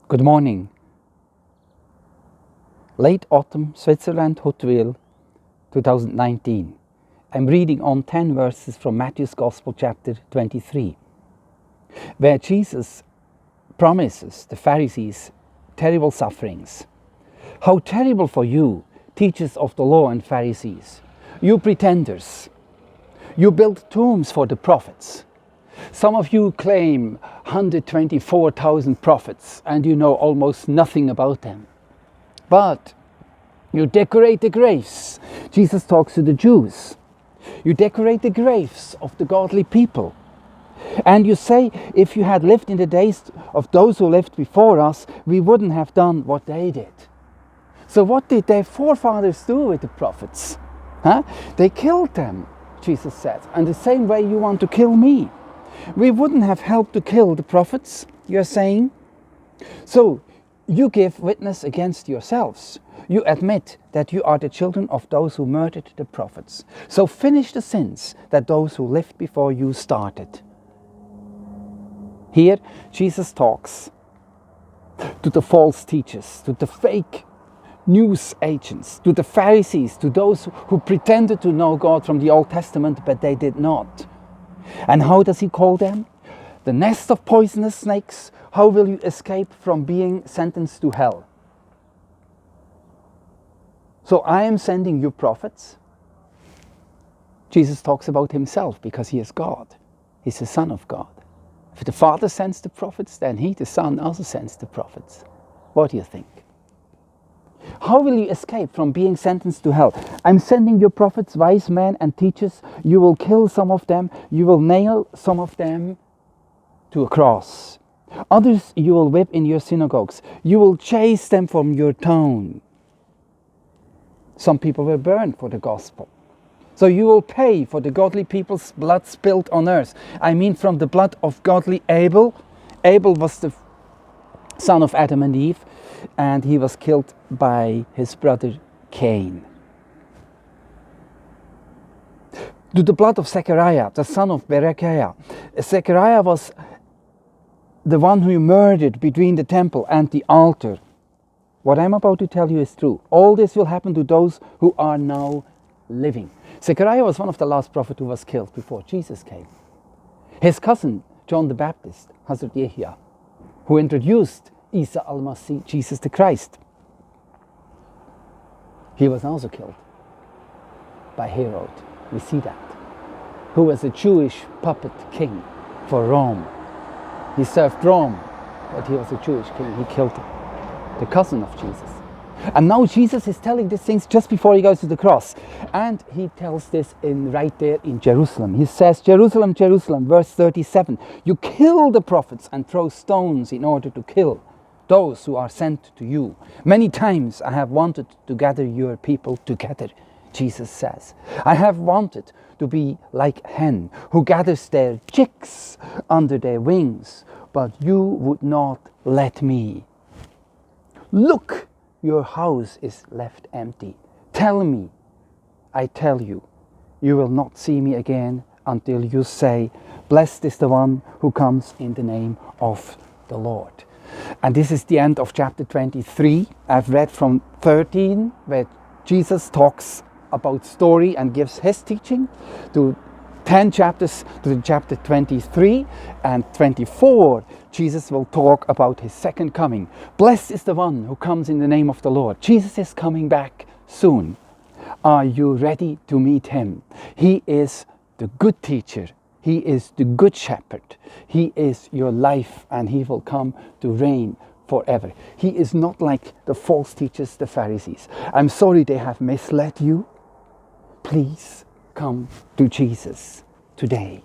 Good morning. Late autumn, Switzerland, Huttwil, 2019. I'm reading on 10 verses from Matthew's Gospel, chapter 23, where Jesus promises the Pharisees terrible sufferings. How terrible for you, teachers of the law and Pharisees, you pretenders! You build tombs for the prophets. Some of you claim 124,000 prophets and you know almost nothing about them. But you decorate the graves. Jesus talks to the Jews. You decorate the graves of the godly people. And you say, if you had lived in the days of those who lived before us, we wouldn't have done what they did. So what did their forefathers do with the prophets? They killed them, Jesus said. And the same way you want to kill me. We wouldn't have helped to kill the prophets, you're saying. So you give witness against yourselves. You admit that you are the children of those who murdered the prophets. So finish the sins that those who lived before you started. Here, Jesus talks to the false teachers, to the fake news agents, to the Pharisees, to those who pretended to know God from the Old Testament, but they did not. And how does he call them? The nest of poisonous snakes. How will you escape from being sentenced to hell? So I am sending you prophets. Jesus talks about himself because he is God. He's the Son of God. If the Father sends the prophets, then he, the Son, also sends the prophets. What do you think? How will you escape from being sentenced to hell? I'm sending you prophets, wise men and teachers. You will kill some of them. You will nail some of them to a cross. Others you will whip in your synagogues. You will chase them from your town. Some people were burned for the gospel. So you will pay for the godly people's blood spilled on earth. I mean from the blood of godly Abel. Abel was the son of Adam and Eve, and he was killed by his brother Cain. To the blood of Zechariah, the son of Berechiah. Zechariah was the one who murdered between the temple and the altar. What I'm about to tell you is true. All this will happen to those who are now living. Zechariah was one of the last prophets who was killed before Jesus came. His cousin, John the Baptist, Hazrat Yahya, who introduced Isa al-Masih, Jesus the Christ, he was also killed by Herod. We see that. Who was a Jewish puppet king for Rome. He served Rome, but he was a Jewish king. He killed him, the cousin of Jesus. And now Jesus is telling these things just before he goes to the cross. And he tells this right there in Jerusalem. He says, Jerusalem, Jerusalem, verse 37, you kill the prophets and throw stones in order to kill those who are sent to you. Many times I have wanted to gather your people together, Jesus says. I have wanted to be like a hen who gathers their chicks under their wings, but you would not let me. Look, your house is left empty. Tell me, I tell you, you will not see me again until you say, blessed is the one who comes in the name of the Lord. And this is the end of chapter 23. I've read from 13, where Jesus talks about story and gives his teaching, to 10 chapters to chapter 23 and 24. Jesus will talk about his second coming. Blessed is the one who comes in the name of the Lord. Jesus is coming back soon. Are you ready to meet him? He is the good teacher. He is the good shepherd. He is your life, and he will come to reign forever. He is not like the false teachers, the Pharisees. I'm sorry they have misled you. Please come to Jesus today.